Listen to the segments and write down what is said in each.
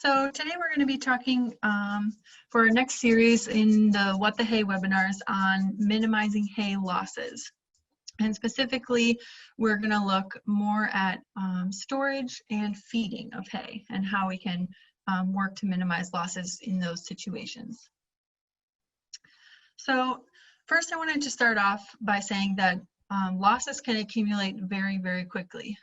So today we're going to be talking for our next series in the What the Hay webinars on minimizing hay losses. And specifically, we're going to look more at storage and feeding of hay and how we can work to minimize losses in those situations. So first I wanted to start off by saying that losses can accumulate very, very quickly,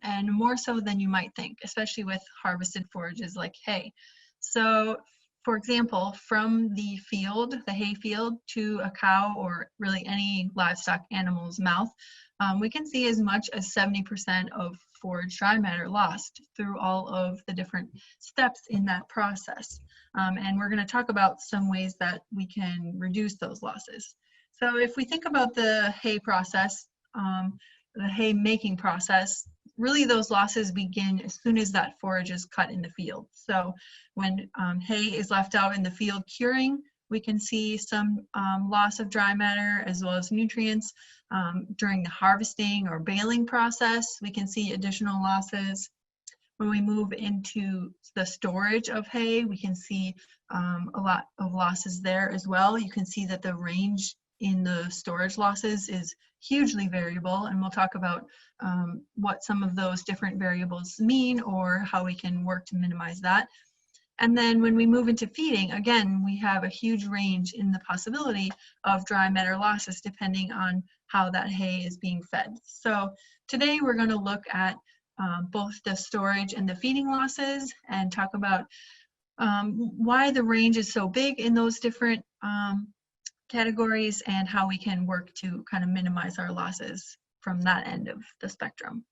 and more so than you might think, especially with harvested forages like hay. So, for example, from the field, the hay field, to a cow or really any livestock animal's mouth, we can see as much as 70% of forage dry matter lost through all of the different steps in that process. And we're going to talk about some ways that we can reduce those losses. So if we think about the hay process, the hay making process, really those losses begin as soon as that forage is cut in the field. So when hay is left out in the field curing, we can see some loss of dry matter as well as nutrients. During the harvesting or baling process, we can see additional losses. When we move into the storage of hay, we can see a lot of losses there as well. You can see that the range in the storage losses is hugely variable, and we'll talk about what some of those different variables mean or how we can work to minimize that. And then when we move into feeding, again, we have a huge range in the possibility of dry matter losses depending on how that hay is being fed. So today we're going to look at both the storage and the feeding losses and talk about why the range is so big in those different categories and how we can work to kind of minimize our losses from that end of the spectrum.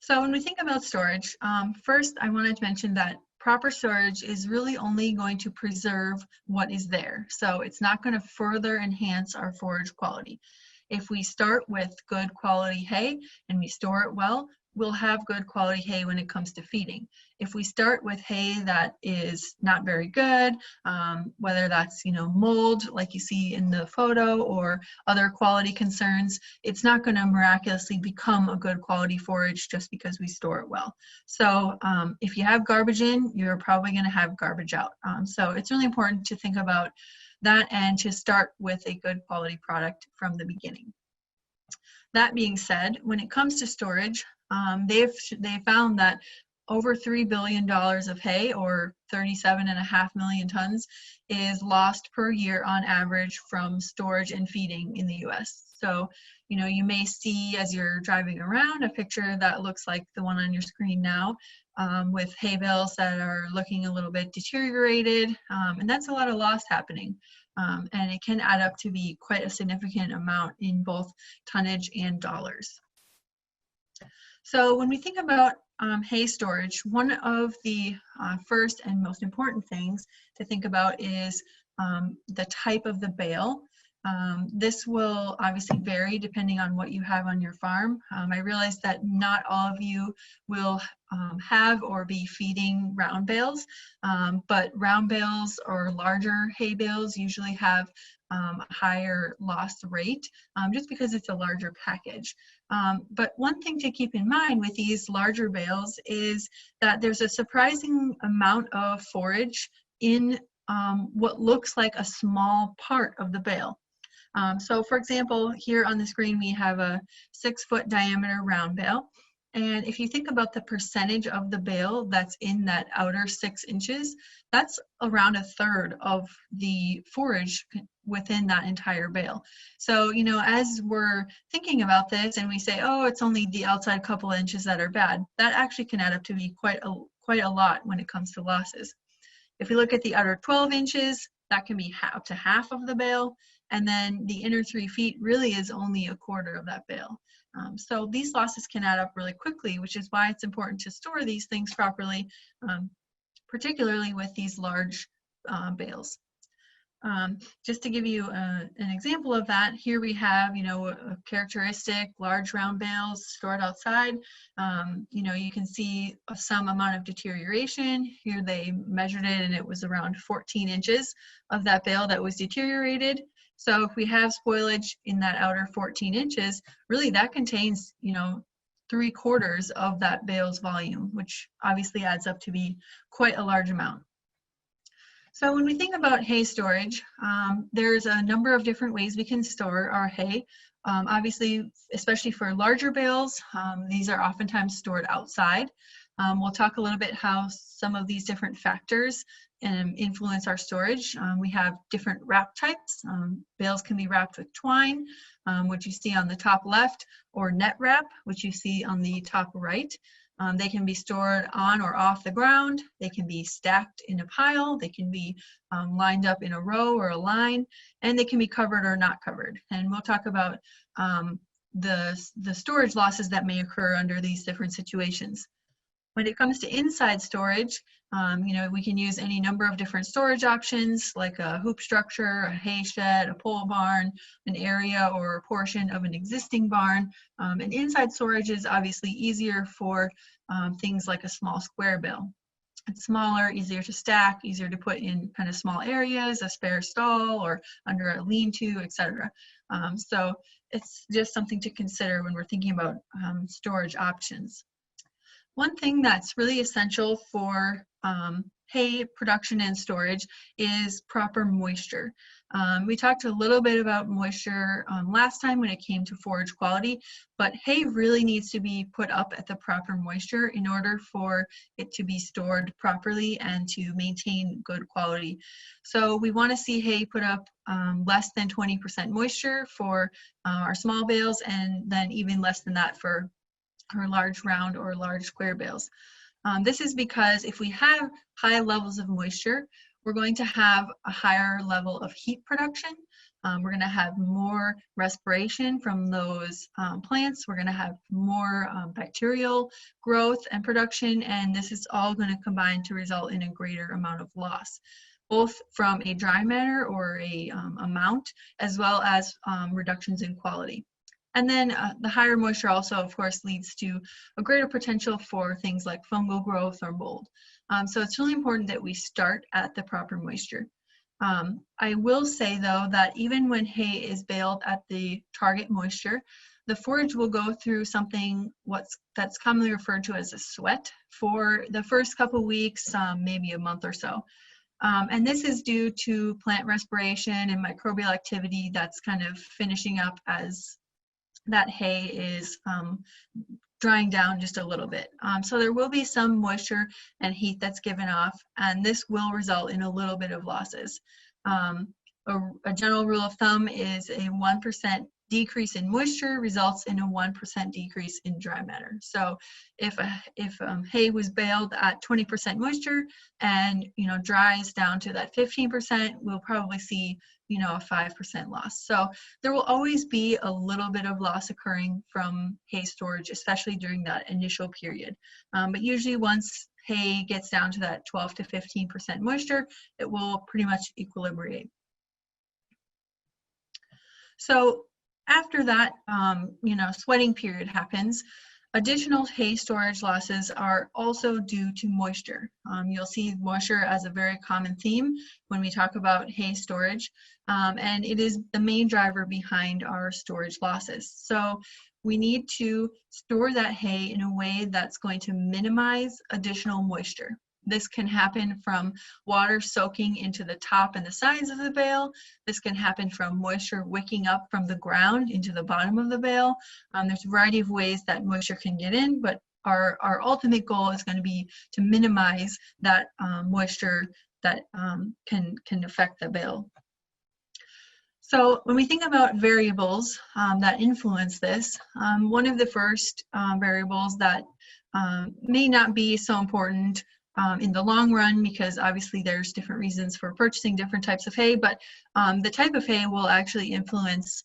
So when we think about storage, first I wanted to mention that proper storage is really only going to preserve what is there. So it's not going to further enhance our forage quality. If we start with good quality hay and we store it well, we'll have good quality hay when it comes to feeding. If we start with hay that is not very good, whether that's mold like you see in the photo or other quality concerns, it's not going to miraculously become a good quality forage just because we store it well. So if you have garbage in, you're probably going to have garbage out. So it's really important to think about that and to start with a good quality product from the beginning. That being said, when it comes to storage, they found that over $3 billion of hay, or 37.5 million tons, is lost per year on average from storage and feeding in the US. So, you may see as you're driving around a picture that looks like the one on your screen now, with hay bales that are looking a little bit deteriorated, and that's a lot of loss happening. And it can add up to be quite a significant amount in both tonnage and dollars. So when we think about hay storage, one of the first and most important things to think about is the type of the bale. This will obviously vary depending on what you have on your farm. I realize that not all of you will have or be feeding round bales, but round bales or larger hay bales usually have a higher loss rate just because it's a larger package. But one thing to keep in mind with these larger bales is that there's a surprising amount of forage in what looks like a small part of the bale. So for example, here on the screen we have a 6-foot diameter round bale. And if you think about the percentage of the bale that's in that outer 6 inches, that's around 1/3 of the forage within that entire bale. So, as we're thinking about this and we say, oh, it's only the outside couple inches that are bad, that actually can add up to be quite a lot when it comes to losses. If we look at the outer 12 inches, that can be up to half of the bale. And then the inner 3 feet really is only 1/4 of that bale. So these losses can add up really quickly, which is why it's important to store these things properly, particularly with these large bales. Just to give you an example of that, here we have, a characteristic large round bales stored outside. You can see some amount of deterioration. Here they measured it and it was around 14 inches of that bale that was deteriorated. So if we have spoilage in that outer 14 inches, really that contains, 3/4 of that bale's volume, which obviously adds up to be quite a large amount. So when we think about hay storage, there's a number of different ways we can store our hay. Obviously, especially for larger bales, these are oftentimes stored outside. We'll talk a little bit how some of these different factors influence our storage. We have different wrap types. Bales can be wrapped with twine, which you see on the top left, or net wrap, which you see on the top right. They can be stored on or off the ground. They can be stacked in a pile. They can be lined up in a row or a line, and they can be covered or not covered. And we'll talk about the storage losses that may occur under these different situations. When it comes to inside storage, we can use any number of different storage options, like a hoop structure, a hay shed, a pole barn, an area or a portion of an existing barn. And inside storage is obviously easier for things like a small square bale. It's smaller, easier to stack, easier to put in kind of small areas, a spare stall, or under a lean-to, etc. So it's just something to consider when we're thinking about storage options. One thing that's really essential for hay production and storage is proper moisture. We talked a little bit about moisture last time when it came to forage quality, but hay really needs to be put up at the proper moisture in order for it to be stored properly and to maintain good quality. So we want to see hay put up less than 20% moisture for our small bales, and then even less than that for our large round or large square bales. This is because if we have high levels of moisture, we're going to have a higher level of heat production. We're going to have more respiration from those plants. We're going to have more bacterial growth and production, and this is all going to combine to result in a greater amount of loss, both from a dry matter or a amount, as well as reductions in quality. And then the higher moisture also, of course, leads to a greater potential for things like fungal growth or mold. So it's really important that we start at the proper moisture. I will say, though, that even when hay is baled at the target moisture, the forage will go through something that's commonly referred to as a sweat for the first couple weeks, maybe a month or so. And this is due to plant respiration and microbial activity that's kind of finishing up as that hay is drying down just a little bit. So there will be some moisture and heat that's given off, and this will result in a little bit of losses. A general rule of thumb is a 1% decrease in moisture results in a 1% decrease in dry matter. So if hay was baled at 20% moisture and dries down to that 15%, we'll probably see a 5% loss. So there will always be a little bit of loss occurring from hay storage, especially during that initial period. But usually once hay gets down to that 12 to 15% moisture, it will pretty much equilibrate. So after that, sweating period happens, additional hay storage losses are also due to moisture. You'll see moisture as a very common theme when we talk about hay storage, and it is the main driver behind our storage losses. So we need to store that hay in a way that's going to minimize additional moisture. This can happen from water soaking into the top and the sides of the bale. This can happen from moisture wicking up from the ground into the bottom of the bale. There's a variety of ways that moisture can get in, but our ultimate goal is going to be to minimize that moisture that can affect the bale. So when we think about variables that influence this, one of the first variables that may not be so important in the long run, because obviously there's different reasons for purchasing different types of hay, but the type of hay will actually influence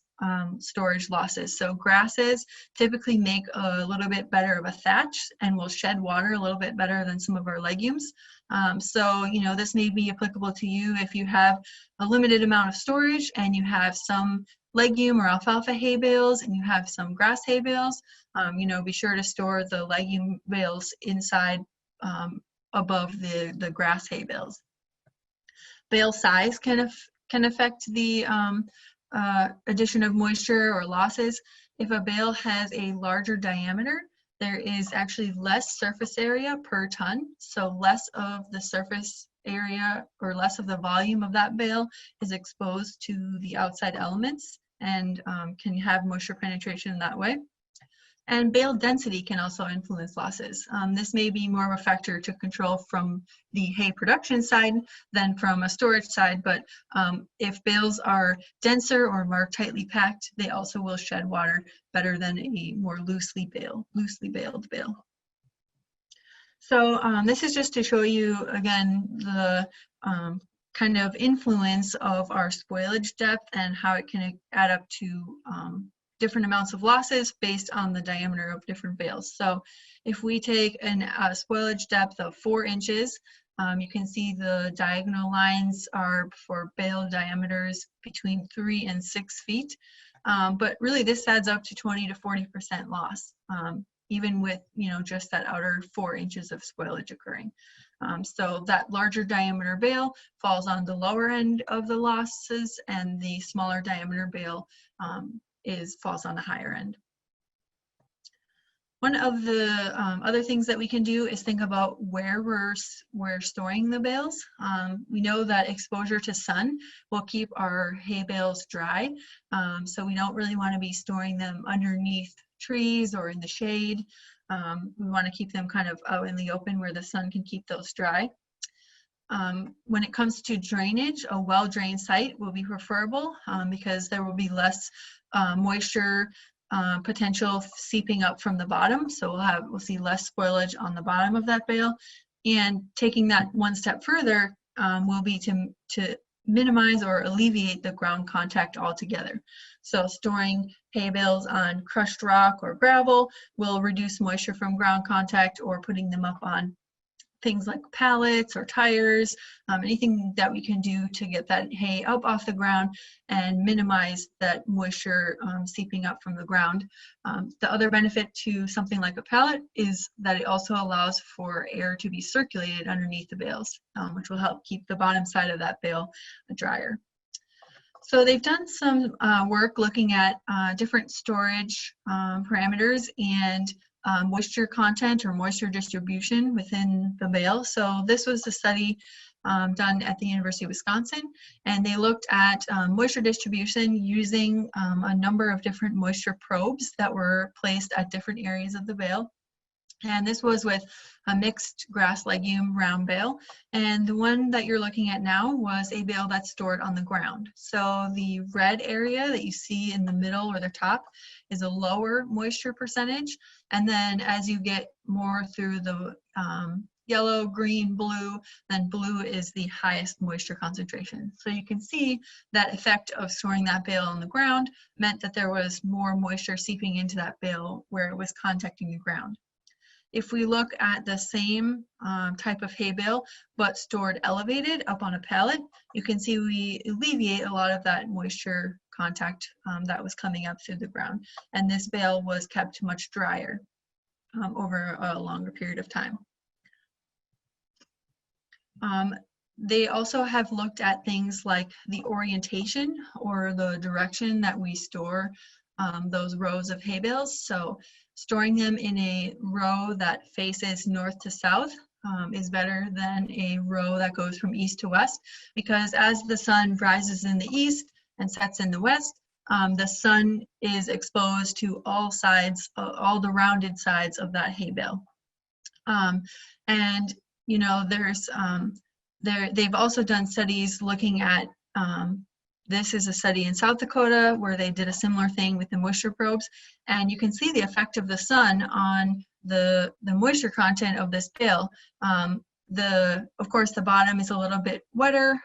storage losses. So grasses typically make a little bit better of a thatch and will shed water a little bit better than some of our legumes. So this may be applicable to you if you have a limited amount of storage and you have some legume or alfalfa hay bales and you have some grass hay bales. Be sure to store the legume bales inside above the grass hay bales. Bale size can affect the addition of moisture or losses. If a bale has a larger diameter, there is actually less surface area per ton. So less of the surface area or less of the volume of that bale is exposed to the outside elements and can have moisture penetration in that way. And bale density can also influence losses. This may be more of a factor to control from the hay production side than from a storage side, but if bales are denser or more tightly packed, they also will shed water better than a more loosely baled bale. So this is just to show you, again, the kind of influence of our spoilage depth and how it can add up to different amounts of losses based on the diameter of different bales. So if we take a spoilage depth of 4 inches, you can see the diagonal lines are for bale diameters between 3 and 6 feet. But really this adds up to 20 to 40% loss, even with just that outer 4 inches of spoilage occurring. So that larger diameter bale falls on the lower end of the losses, and the smaller diameter bale falls on the higher end. One of the other things that we can do is think about where we're storing the bales. We know that exposure to sun will keep our hay bales dry, so we don't really want to be storing them underneath trees or in the shade. We want to keep them kind of out in the open where the sun can keep those dry. When it comes to drainage, a well-drained site will be preferable because there will be less moisture potential seeping up from the bottom. So we'll see less spoilage on the bottom of that bale. And taking that one step further will be to minimize or alleviate the ground contact altogether. So storing hay bales on crushed rock or gravel will reduce moisture from ground contact, or putting them up on things like pallets or tires, anything that we can do to get that hay up off the ground and minimize that moisture seeping up from the ground. The other benefit to something like a pallet is that it also allows for air to be circulated underneath the bales, which will help keep the bottom side of that bale drier. So they've done some work looking at different storage parameters and moisture content or moisture distribution within the bale. So this was a study done at the University of Wisconsin, and they looked at moisture distribution using a number of different moisture probes that were placed at different areas of the bale. And this was with a mixed grass legume round bale. And the one that you're looking at now was a bale that's stored on the ground. So the red area that you see in the middle or the top is a lower moisture percentage. And then as you get more through the yellow, green, blue, then blue is the highest moisture concentration. So you can see that effect of storing that bale on the ground meant that there was more moisture seeping into that bale where it was contacting the ground. If we look at the same type of hay bale, but stored elevated up on a pallet, you can see we alleviate a lot of that moisture contact that was coming up through the ground. And this bale was kept much drier over a longer period of time. They also have looked at things like the orientation or the direction that we store those rows of hay bales. So storing them in a row that faces north to south is better than a row that goes from east to west, because as the sun rises in the east and sets in the west, the sun is exposed to all sides, all the rounded sides of that hay bale. And you know, they've also done studies looking at this is a study in South Dakota where they did a similar thing with the moisture probes, and you can see the effect of the sun on the moisture content of this bale. Of course, the bottom is a little bit wetter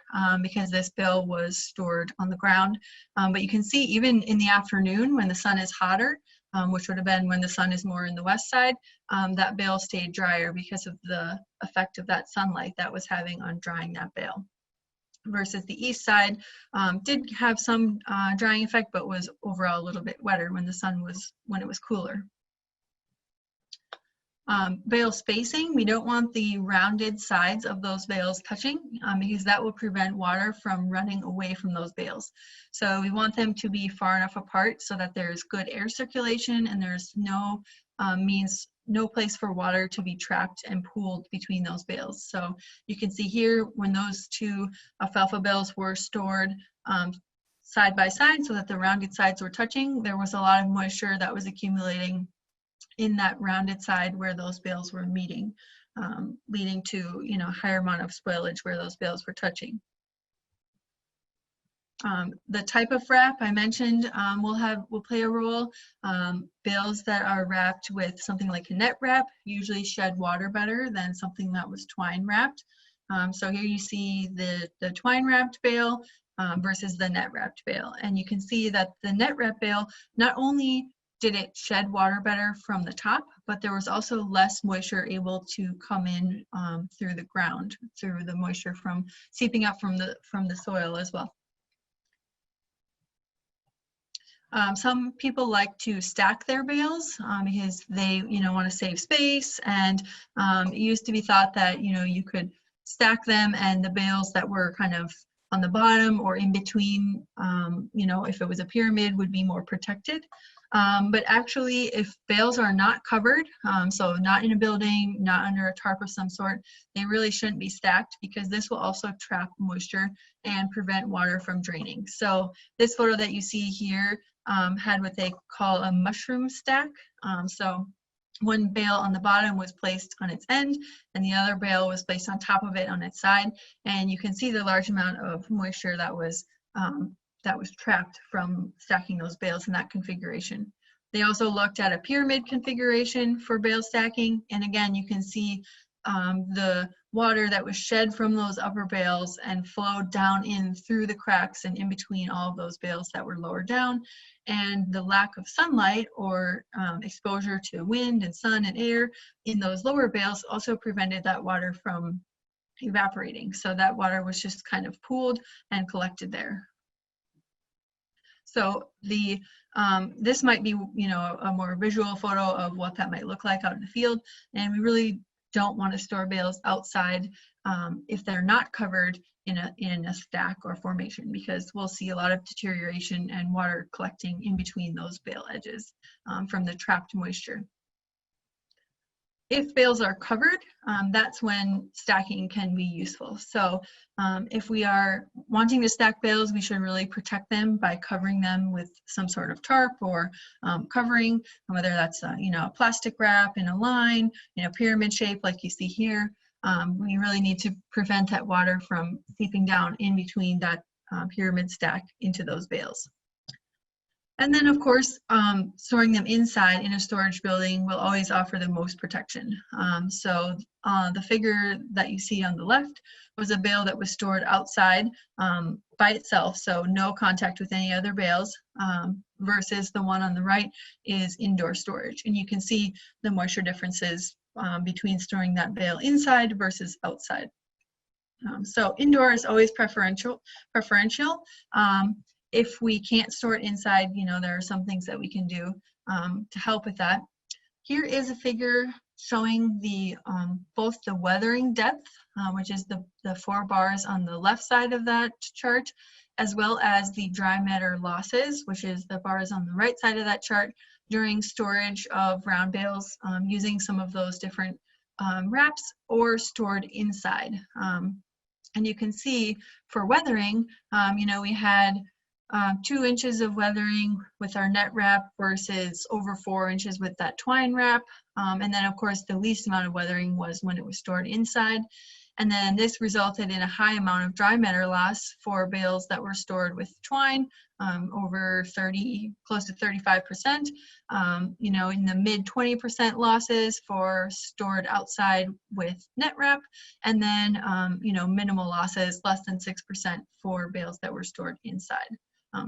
because this bale was stored on the ground, but you can see even in the afternoon when the sun is hotter, which would have been when the sun is more in the west side, that bale stayed drier because of the effect of that sunlight that was having on drying that bale. Versus the east side did have some drying effect, but was overall a little bit wetter when it was cooler. Bale spacing, we don't want the rounded sides of those bales touching because that will prevent water from running away from those bales. So we want them to be far enough apart so that there's good air circulation and there's no means no place for water to be trapped and pooled between those bales. So you can see here when those two alfalfa bales were stored side by side so that the rounded sides were touching, there was a lot of moisture that was accumulating in that rounded side where those bales were meeting, leading to, you know, higher amount of spoilage where those bales were touching. The type of wrap I mentioned will play a role. Bales that are wrapped with something like a net wrap usually shed water better than something that was twine wrapped. So here you see the twine wrapped bale versus the net wrapped bale. And you can see that the net wrap bale, not only did it shed water better from the top, but there was also less moisture able to come in through the ground, through the moisture from seeping up from the soil as well. Some people like to stack their bales because they, you know, want to save space, and it used to be thought that, you know, you could stack them and the bales that were kind of on the bottom or in between, you know, if it was a pyramid, would be more protected. But actually, if bales are not covered, so not in a building, not under a tarp of some sort, they really shouldn't be stacked, because this will also trap moisture and prevent water from draining. So this photo that you see here had what they call a mushroom stack. So one bale on the bottom was placed on its end, and the other bale was placed on top of it on its side. And you can see the large amount of moisture that was trapped from stacking those bales in that configuration. They also looked at a pyramid configuration for bale stacking, and again, you can see the water that was shed from those upper bales and flowed down in through the cracks and in between all of those bales that were lower down. And the lack of sunlight or exposure to wind and sun and air in those lower bales also prevented that water from evaporating. So that water was just kind of pooled and collected there. So this might be, you know, a more visual photo of what that might look like out in the field. And we really don't want to store bales outside if they're not covered in a stack or formation, because we'll see a lot of deterioration and water collecting in between those bale edges from the trapped moisture. If bales are covered, that's when stacking can be useful. So if we are wanting to stack bales, we should really protect them by covering them with some sort of tarp or covering, whether that's you know, a plastic wrap in a line, you know, pyramid shape like you see here. We really need to prevent that water from seeping down in between that pyramid stack into those bales. And then, of course, storing them inside in a storage building will always offer the most protection. So the figure that you see on the left was a bale that was stored outside by itself, so no contact with any other bales, versus the one on the right is indoor storage. And you can see the moisture differences between storing that bale inside versus outside. So indoor is always preferential. If we can't store it inside, you know, there are some things that we can do to help with that. Here is a figure showing the both the weathering depth, which is the 4 bars on the left side of that chart, as well as the dry matter losses, which is the bars on the right side of that chart, during storage of round bales using some of those different wraps or stored inside. And you can see for weathering, you know, we had 2 inches of weathering with our net wrap versus over 4 inches with that twine wrap. And then, of course, the least amount of weathering was when it was stored inside. And then this resulted in a high amount of dry matter loss for bales that were stored with twine, over 30, close to 35%, you know, in the mid 20% losses for stored outside with net wrap, and then, you know, minimal losses, less than 6% for bales that were stored inside.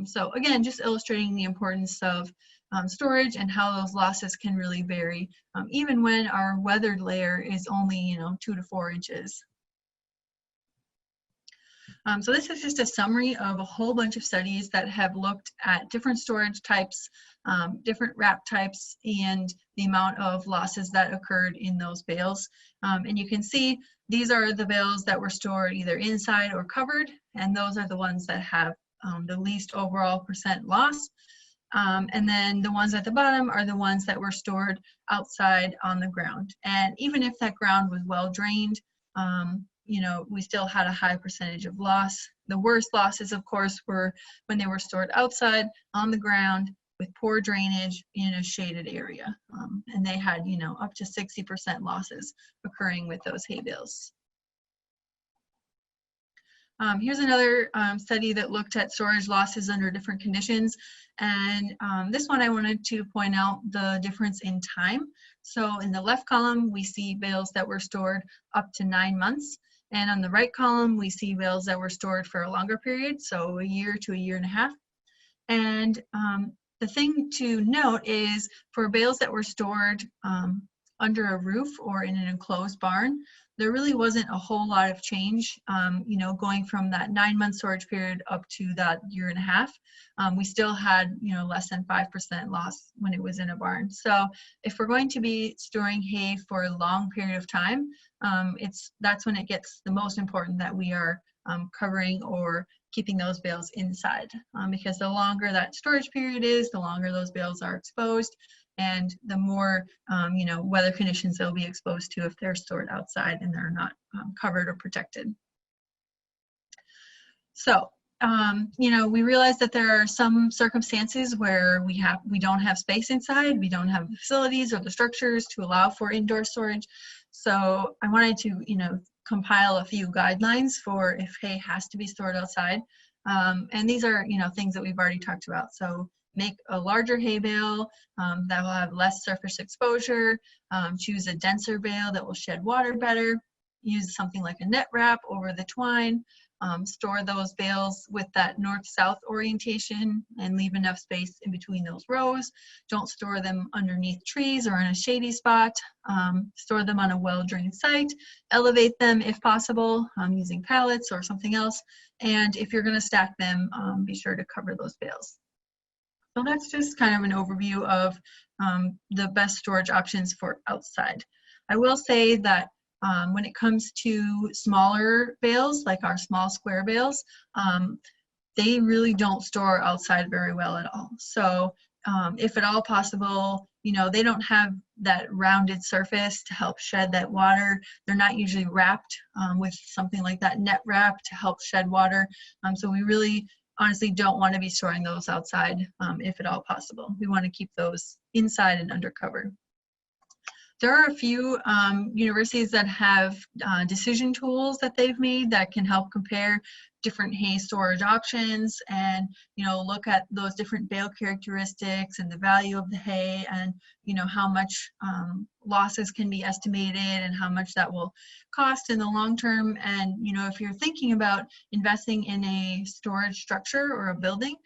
So again, just illustrating the importance of storage and how those losses can really vary, even when our weathered layer is only, you know, 2 to 4 inches. So this is just a summary of a whole bunch of studies that have looked at different storage types, different wrap types, and the amount of losses that occurred in those bales. And you can see these are the bales that were stored either inside or covered, and those are the ones that have the least overall percent loss. And then the ones at the bottom are the ones that were stored outside on the ground. And even if that ground was well drained, you know, we still had a high percentage of loss. The worst losses, of course, were when they were stored outside on the ground with poor drainage in a shaded area. And they had, you know, up to 60% losses occurring with those hay bales. Here's another study that looked at storage losses under different conditions. And this one I wanted to point out the difference in time. So in the left column, we see bales that were stored up to 9 months. And on the right column, we see bales that were stored for a longer period, so a year to a year and a half. And the thing to note is for bales that were stored under a roof or in an enclosed barn, there really wasn't a whole lot of change, you know, going from that 9-month storage period up to that year and a half. We still had, you know, less than 5% loss when it was in a barn. So if we're going to be storing hay for a long period of time, that's when it gets the most important that we are covering or keeping those bales inside, because the longer that storage period is, the longer those bales are exposed, and the more you know, weather conditions they'll be exposed to if they're stored outside and they're not covered or protected. So you know, we realize that there are some circumstances where we don't have space inside, we don't have the facilities or the structures to allow for indoor storage. So I wanted to, you know, compile a few guidelines for if hay has to be stored outside. And these are, you know, things that we've already talked about. So make a larger hay bale that will have less surface exposure. Choose a denser bale that will shed water better. Use something like a net wrap over the twine. Store those bales with that north-south orientation and leave enough space in between those rows. Don't store them underneath trees or in a shady spot. Store them on a well-drained site. Elevate them if possible using pallets or something else. And if you're going to stack them, be sure to cover those bales. So that's just kind of an overview of the best storage options for outside. I will say that when it comes to smaller bales, like our small square bales, they really don't store outside very well at all. So if at all possible, you know, they don't have that rounded surface to help shed that water. They're not usually wrapped with something like that net wrap to help shed water. So we really honestly don't want to be storing those outside if at all possible. We want to keep those inside and under cover. There are a few universities that have decision tools that they've made that can help compare different hay storage options and, you know, look at those different bale characteristics and the value of the hay and, you know, how much losses can be estimated and how much that will cost in the long term. And, you know, if you're thinking about investing in a storage structure or a building,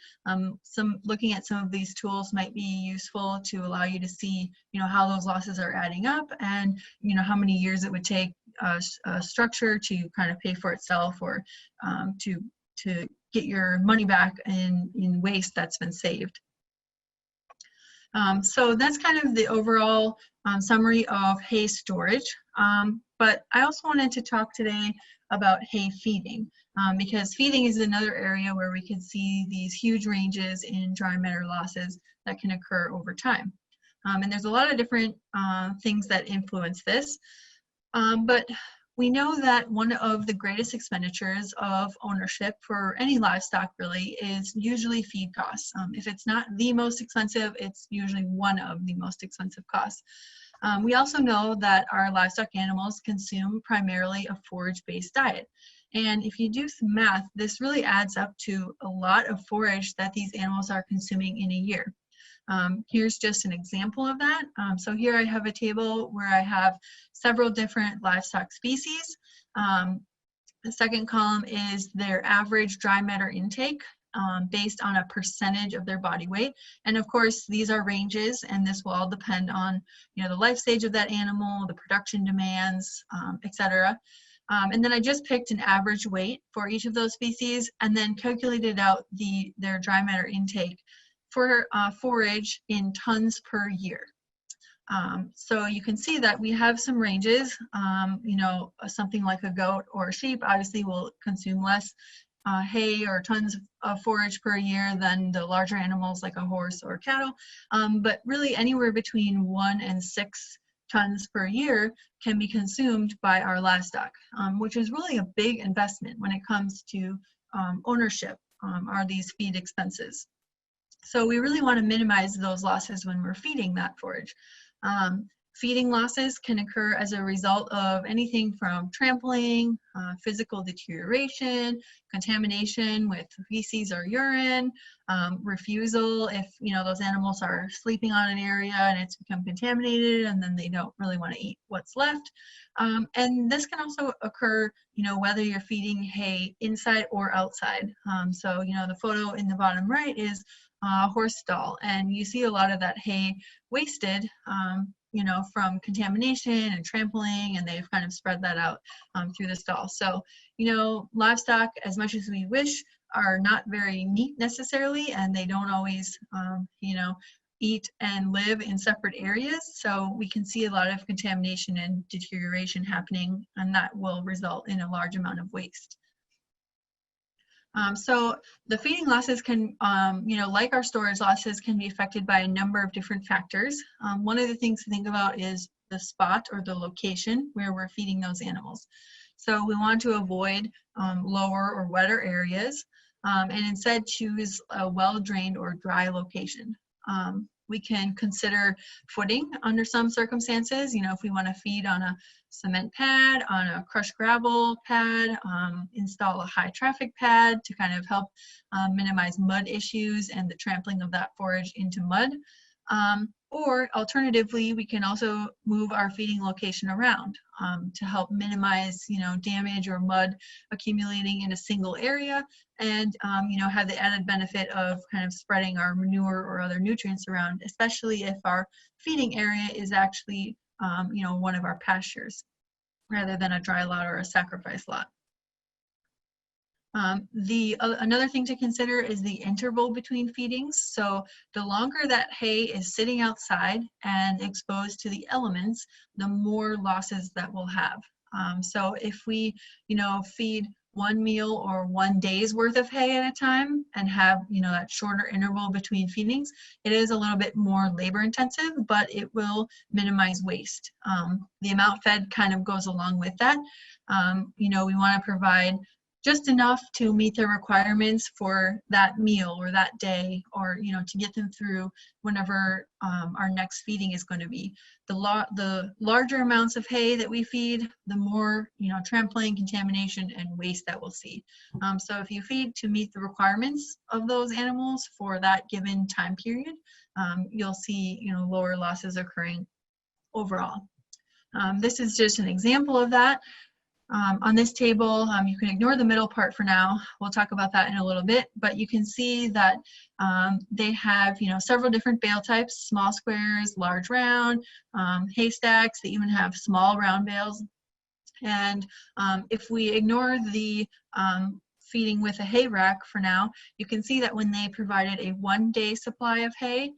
looking at some of these tools might be useful to allow you to see, you know, how those losses are adding up and, you know, how many years it would take a structure to kind of pay for itself or to get your money back in waste that's been saved. So that's kind of the overall summary of hay storage. But I also wanted to talk today about hay feeding because feeding is another area where we can see these huge ranges in dry matter losses that can occur over time. And there's a lot of different things that influence this. But we know that one of the greatest expenditures of ownership for any livestock really is usually feed costs. If it's not the most expensive, it's usually one of the most expensive costs. We also know that our livestock animals consume primarily a forage-based diet. And if you do some math, this really adds up to a lot of forage that these animals are consuming in a year. Here's just an example of that. So here I have a table where I have several different livestock species. The second column is their average dry matter intake based on a percentage of their body weight. And of course, these are ranges, and this will all depend on, you know, the life stage of that animal, the production demands, etc. And then I just picked an average weight for each of those species and then calculated out their dry matter intake for forage in tons per year. So you can see that we have some ranges. You know, something like a goat or a sheep obviously will consume less hay or tons of forage per year than the larger animals like a horse or cattle, but really anywhere between 1 and 6 tons per year can be consumed by our livestock, which is really a big investment when it comes to ownership, are these feed expenses. So we really want to minimize those losses when we're feeding that forage. Feeding losses can occur as a result of anything from trampling, physical deterioration, contamination with feces or urine, refusal if those animals are sleeping on an area and it's become contaminated and then they don't really want to eat what's left. And this can also occur, whether you're feeding hay inside or outside. So the photo in the bottom right is a horse stall, and you see a lot of that hay wasted from contamination and trampling, and they've kind of spread that out through the stall. So, livestock, as much as we wish, are not very neat necessarily, and they don't always, eat and live in separate areas. So we can see a lot of contamination and deterioration happening, and that will result in a large amount of waste. So the feeding losses can, like our storage losses, can be affected by a number of different factors. One of the things to think about is the spot or the location where we're feeding those animals. So we want to avoid lower or wetter areas and instead choose a well-drained or dry location. We can consider footing under some circumstances, if we want to feed on a cement pad, on a crushed gravel pad, install a high traffic pad to kind of help minimize mud issues and the trampling of that forage into mud. Or alternatively, we can also move our feeding location around to help minimize, damage or mud accumulating in a single area, and have the added benefit of kind of spreading our manure or other nutrients around, especially if our feeding area is actually, one of our pastures rather than a dry lot or a sacrifice lot. Another thing to consider is the interval between feedings. So the longer that hay is sitting outside and exposed to the elements, the more losses that we'll have. So if we, feed one meal or 1 day's worth of hay at a time and have, that shorter interval between feedings, it is a little bit more labor intensive, but it will minimize waste. The amount fed kind of goes along with that. We want to provide just enough to meet the requirements for that meal or that day, or to get them through whenever our next feeding is going to be. The larger amounts of hay that we feed, the more trampling, contamination, and waste that we'll see. So if you feed to meet the requirements of those animals for that given time period, you'll see lower losses occurring overall. This is just an example of that. On this table, you can ignore the middle part for now. We'll talk about that in a little bit, but you can see that they have, several different bale types: small squares, large round, haystacks. They even have small round bales. And if we ignore the feeding with a hay rack for now, you can see that when they provided a 1-day supply of hay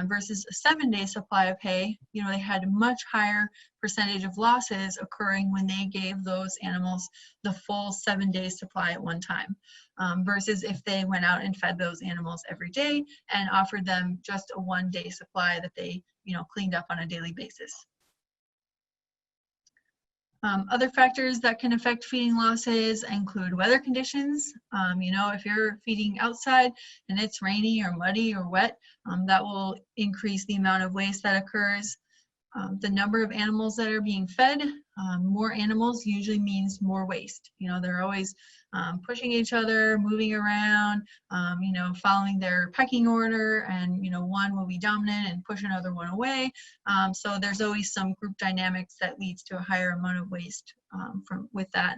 versus a 7-day supply of hay, they had a much higher percentage of losses occurring when they gave those animals the full 7-day supply at one time, versus if they went out and fed those animals every day and offered them just a 1-day supply that they cleaned up on a daily basis. Other factors that can affect feeding losses include weather conditions. If you're feeding outside and it's rainy or muddy or wet, that will increase the amount of waste that occurs. The number of animals that are being fed, more animals usually means more waste. They're always pushing each other, moving around, following their pecking order, and one will be dominant and push another one away. So there's always some group dynamics that leads to a higher amount of waste with that.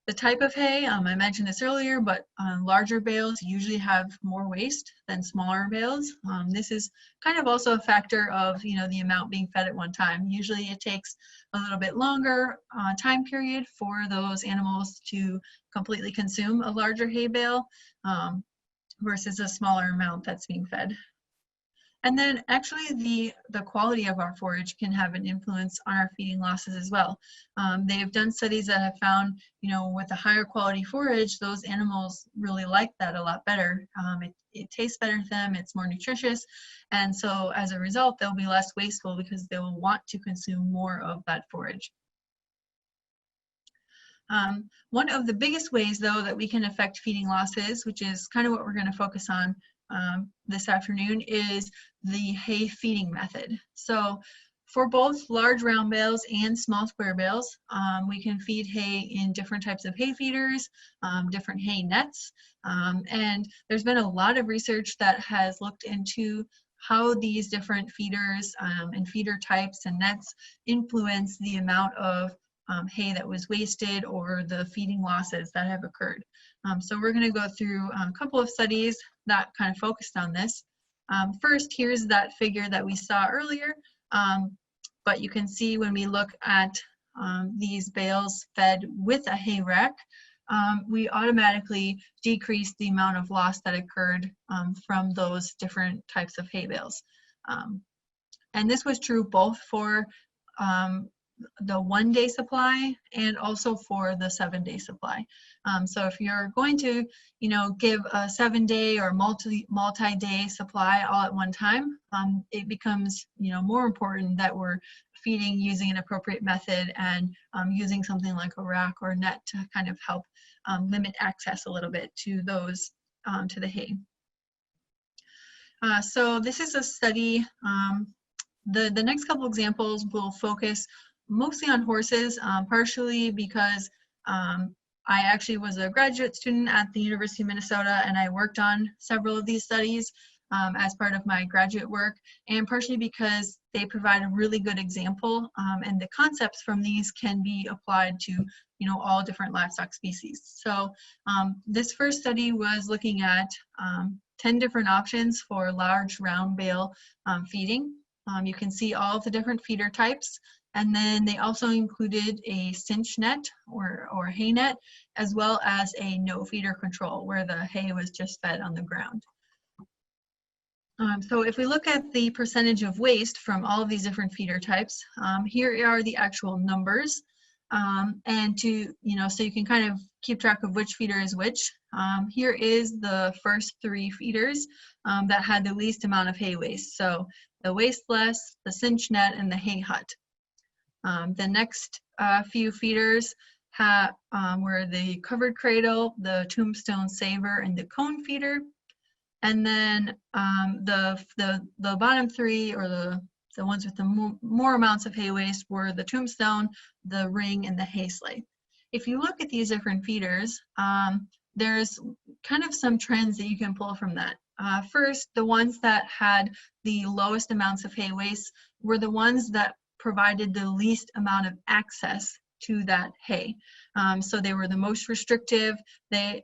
The type of hay, I mentioned this earlier, but larger bales usually have more waste than smaller bales. This is kind of also a factor of the amount being fed at one time. Usually it takes a little bit longer time period for those animals to completely consume a larger hay bale versus a smaller amount that's being fed. And then actually the quality of our forage can have an influence on our feeding losses as well. They've done studies that have found, with a higher quality forage, those animals really like that a lot better. It tastes better to them, it's more nutritious, and so as a result, they'll be less wasteful because they will want to consume more of that forage. One of the biggest ways, though, that we can affect feeding losses, which is kind of what we're going to focus on this afternoon, is the hay feeding method. So for both large round bales and small square bales, we can feed hay in different types of hay feeders, different hay nets, and there's been a lot of research that has looked into how these different feeders and feeder types and nets influence the amount of hay that was wasted or the feeding losses that have occurred. So we're going to go through a couple of studies that kind of focused on this. First, here's that figure that we saw earlier, but you can see when we look at these bales fed with a hay rack, we automatically decrease the amount of loss that occurred from those different types of hay bales. And this was true both for the 1-day supply and also for the 7-day supply. So if you're going to, give a 7-day or multi-day supply all at one time, it becomes, more important that we're feeding using an appropriate method and using something like a rack or a net to kind of help limit access a little bit to those, to the hay. So this is a study. The next couple examples will focus mostly on horses, partially because I actually was a graduate student at the University of Minnesota and I worked on several of these studies as part of my graduate work, and partially because they provide a really good example and the concepts from these can be applied to all different livestock species. So this first study was looking at 10 different options for large round bale feeding. You can see all of the different feeder types, and then they also included a cinch net or hay net, as well as a no feeder control where the hay was just fed on the ground. So if we look at the percentage of waste from all of these different feeder types, here are the actual numbers. And so you can kind of keep track of which feeder is which. Here is the first 3 feeders that had the least amount of hay waste. So the Wasteless, the cinch net, and the hay hut. The next few feeders were the covered cradle, the tombstone saver, and the cone feeder. And then the bottom 3, or the ones with the more amounts of hay waste, were the tombstone, the ring, and the hay sleigh. If you look at these different feeders, there's kind of some trends that you can pull from that. First, the ones that had the lowest amounts of hay waste were the ones that provided the least amount of access to that hay. So they were the most restrictive. They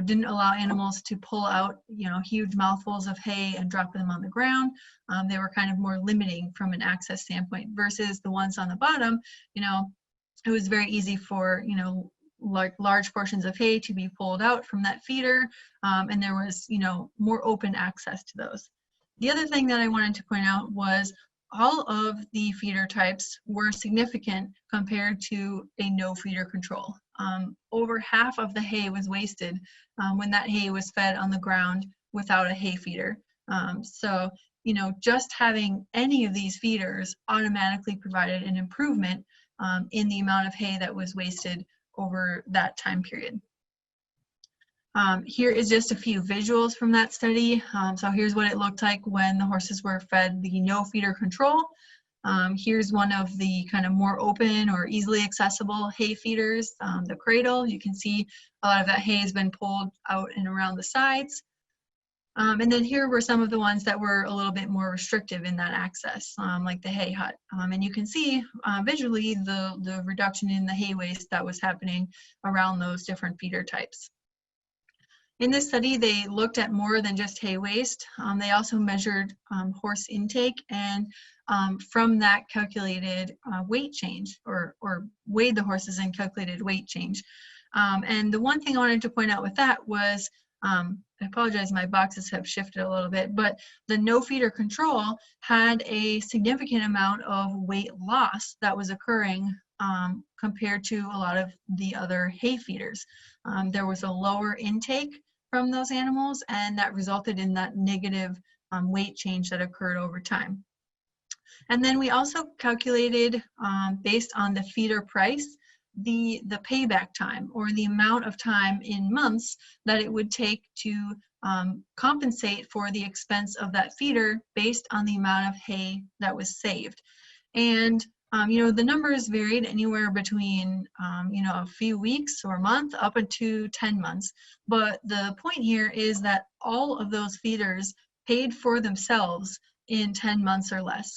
didn't allow animals to pull out huge mouthfuls of hay and drop them on the ground. They were kind of more limiting from an access standpoint, versus the ones on the bottom, it was very easy for like large portions of hay to be pulled out from that feeder, and there was more open access to those. The other thing that I wanted to point out was all of the feeder types were significant compared to a no feeder control. Over half of the hay was wasted when that hay was fed on the ground without a hay feeder. So just having any of these feeders automatically provided an improvement in the amount of hay that was wasted over that time period. Here is just a few visuals from that study. So here's what it looked like when the horses were fed the no feeder control. Here's one of the kind of more open or easily accessible hay feeders, the cradle. You can see a lot of that hay has been pulled out and around the sides. And then here were some of the ones that were a little bit more restrictive in that access, like the hay hut. And you can see visually the reduction in the hay waste that was happening around those different feeder types. In this study, they looked at more than just hay waste. They also measured horse intake, and from that calculated weight change, or weighed the horses and calculated weight change. And the one thing I wanted to point out with that was I apologize, my boxes have shifted a little bit, but the no feeder control had a significant amount of weight loss that was occurring compared to a lot of the other hay feeders. There was a lower intake from those animals, and that resulted in that negative weight change that occurred over time. And then we also calculated, based on the feeder price, the payback time, or the amount of time in months that it would take to compensate for the expense of that feeder based on the amount of hay that was saved. And you know, the numbers varied anywhere between you know, a few weeks or a month up into 10 months. But the point here is that all of those feeders paid for themselves in 10 months or less.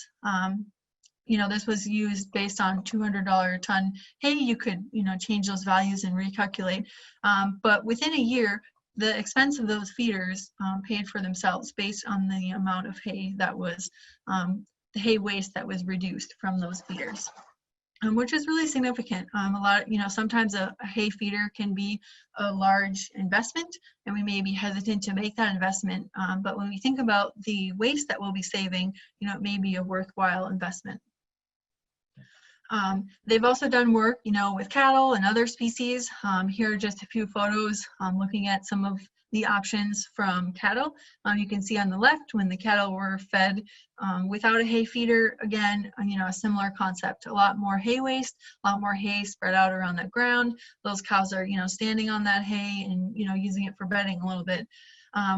You know, this was used based on $200 a ton hay. You could, you know, change those values and recalculate. But within a year, the expense of those feeders paid for themselves based on the amount of hay that was, the hay waste that was reduced from those feeders. Which is really significant. A lot, you know, sometimes a hay feeder can be a large investment, and we may be hesitant to make that investment. But when we think about the waste that we'll be saving, you know, it may be a worthwhile investment. They've also done work, you know, with cattle and other species. Here are just a few photos looking at some of the options from cattle. You can see on the left when the cattle were fed without a hay feeder, again, you know, a similar concept, a lot more hay waste, a lot more hay spread out around the ground. Those cows are, you know, standing on that hay and, you know, using it for bedding a little bit.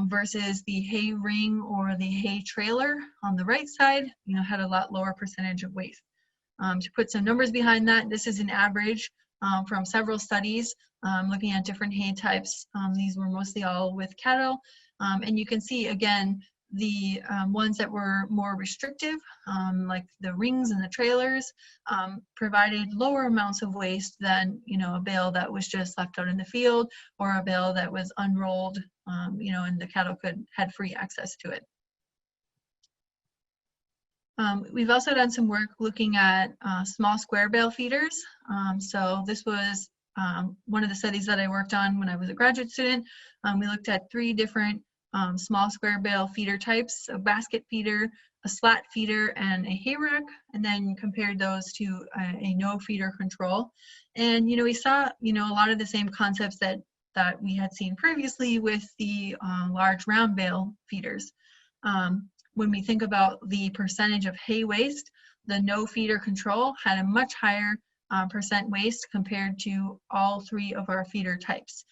Versus the hay ring or the hay trailer on the right side, you know, had a lot lower percentage of waste. To put some numbers behind that, this is an average from several studies looking at different hay types. These were mostly all with cattle. And you can see, again, the ones that were more restrictive, like the rings and the trailers, provided lower amounts of waste than, you know, a bale that was just left out in the field, or a bale that was unrolled, you know, and the cattle had free access to it. We've also done some work looking at small square bale feeders. So this was one of the studies that I worked on when I was a graduate student. We looked at 3 different small square bale feeder types: a basket feeder, a slat feeder, and a hay rack, and then compared those to a no feeder control. And, you know, we saw, you know, a lot of the same concepts that we had seen previously with the large round bale feeders. When we think about the percentage of hay waste, the no feeder control had a much higher percent waste compared to all 3 of our feeder types.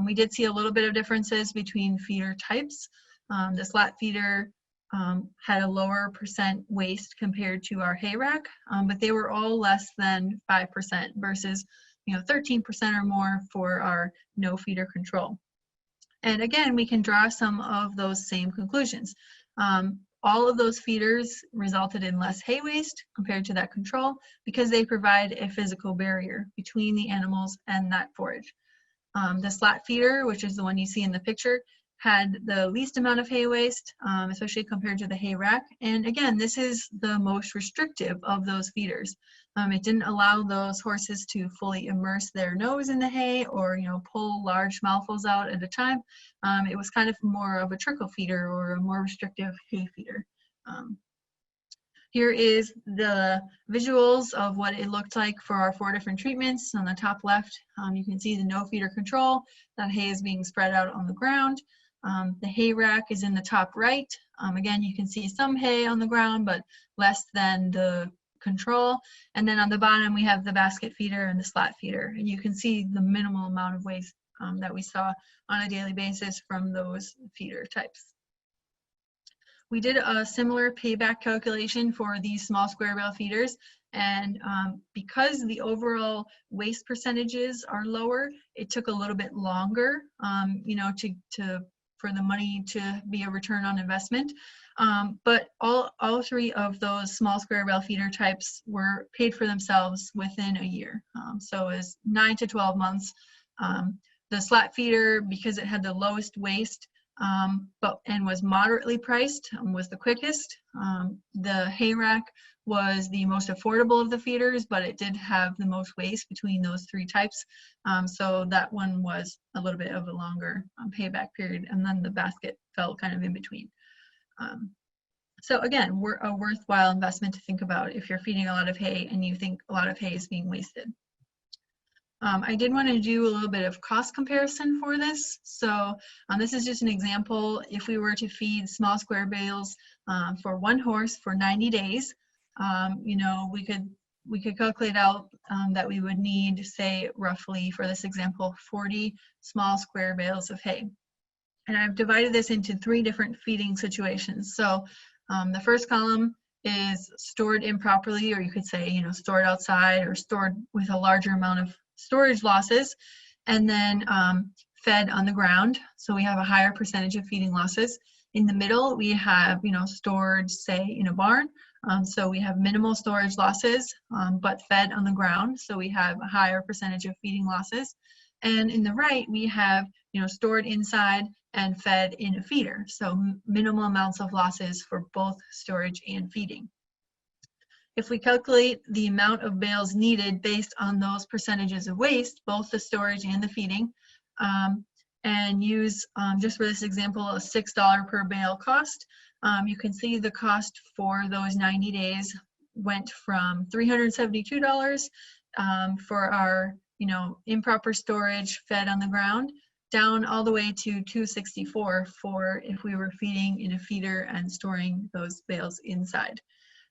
We did see a little bit of differences between feeder types. The slat feeder had a lower percent waste compared to our hay rack, but they were all less than 5% versus, you know, 13% or more for our no feeder control. And again, we can draw some of those same conclusions. All of those feeders resulted in less hay waste compared to that control because they provide a physical barrier between the animals and that forage. The slat feeder, which is the one you see in the picture, had the least amount of hay waste, especially compared to the hay rack. And again, this is the most restrictive of those feeders. It didn't allow those horses to fully immerse their nose in the hay, or, you know, pull large mouthfuls out at a time. It was kind of more of a trickle feeder or a more restrictive hay feeder. Here is the visuals of what it looked like for our 4 different treatments. On the top left, you can see the no feeder control. That hay is being spread out on the ground. The hay rack is in the top right. Again, you can see some hay on the ground, but less than the control. And then on the bottom, we have the basket feeder and the slat feeder. And you can see the minimal amount of waste that we saw on a daily basis from those feeder types. We did a similar payback calculation for these small square bale feeders, and because the overall waste percentages are lower, it took a little bit longer, you know, for the money to be a return on investment. But all 3 of those small square bale feeder types were paid for themselves within a year. So it was 9 to 12 months. The slat feeder, because it had the lowest waste, and was moderately priced, was the quickest. The hay rack was the most affordable of the feeders, but it did have the most waste between those 3 types. So that one was a little bit of a longer payback period, and then the basket fell kind of in between. So again, we're a worthwhile investment to think about if you're feeding a lot of hay and you think a lot of hay is being wasted. I did want to do a little bit of cost comparison for this. So this is just an example. If we were to feed small square bales for 1 horse for 90 days, you know, we could calculate out that we would need, say, roughly for this example, 40 small square bales of hay. And I've divided this into 3 different feeding situations. So the first column is stored improperly, or you could say, you know, stored outside or stored with a larger amount of storage losses, and then fed on the ground. So we have a higher percentage of feeding losses. In the middle, we have, you know, stored, say, in a barn. So we have minimal storage losses, but fed on the ground. So we have a higher percentage of feeding losses. And in the right, we have, you know, stored inside and fed in a feeder. So minimal amounts of losses for both storage and feeding. If we calculate the amount of bales needed based on those percentages of waste, both the storage and the feeding, and use, just for this example, a $6 per bale cost, you can see the cost for those 90 days went from $372 for our, you know, improper storage fed on the ground, down all the way to $264 for if we were feeding in a feeder and storing those bales inside.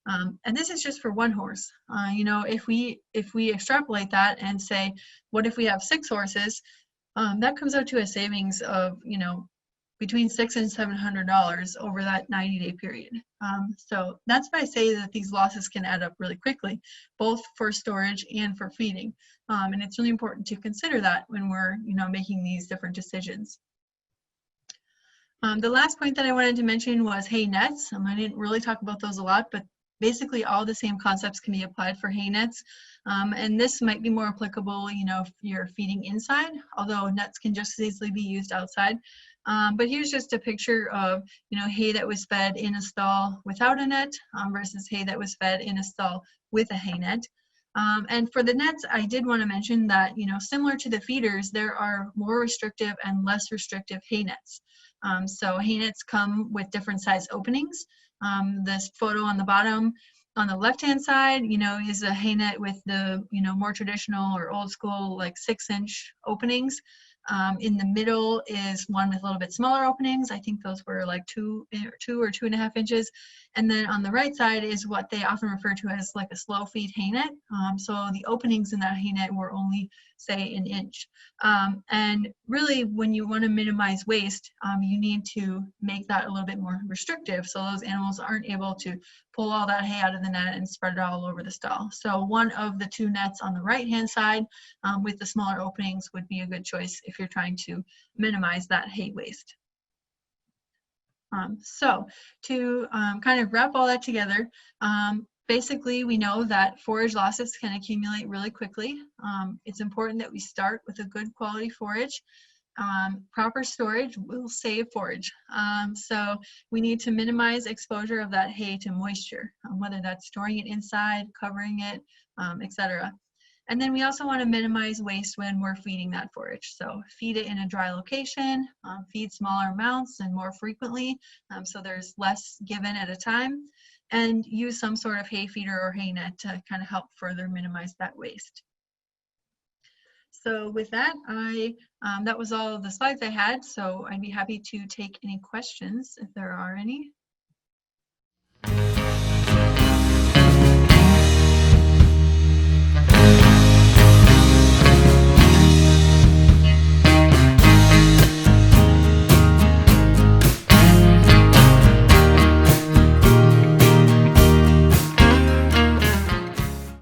And this is just for 1 horse. You know, if we extrapolate that and say, what if we have 6 horses? That comes out to a savings of, you know, between $600 and $700 over that 90-day period. So that's why I say that these losses can add up really quickly, both for storage and for feeding. And it's really important to consider that when we're, you know, making these different decisions. The last point that I wanted to mention was hay nets. I didn't really talk about those a lot, but basically all the same concepts can be applied for hay nets. And this might be more applicable, you know, if you're feeding inside, although nets can just as easily be used outside. But here's just a picture of, you know, hay that was fed in a stall without a net versus hay that was fed in a stall with a hay net. And for the nets, I did want to mention that, you know, similar to the feeders, there are more restrictive and less restrictive hay nets. So hay nets come with different size openings. This photo on the bottom on the left-hand side, you know, is a hay net with the, you know, more traditional or old school, like 6-inch openings. In the middle is one with a little bit smaller openings. I think those were like 2 or 2.5 inches. And then on the right side is what they often refer to as like a slow feed hay net. So the openings in that hay net were only, say, 1 inch. And really, when you want to minimize waste, you need to make that a little bit more restrictive so those animals aren't able to pull all that hay out of the net and spread it all over the stall. So one of the 2 nets on the right-hand side with the smaller openings would be a good choice if you're trying to minimize that hay waste. So to kind of wrap all that together, basically we know that forage losses can accumulate really quickly. It's important that we start with a good quality forage. Proper storage will save forage. So we need to minimize exposure of that hay to moisture, whether that's storing it inside, covering it, etc. And then we also want to minimize waste when we're feeding that forage. So feed it in a dry location, feed smaller amounts and more frequently, so there's less given at a time, and use some sort of hay feeder or hay net to kind of help further minimize that waste. So with that, that was all of the slides I had, so I'd be happy to take any questions if there are any.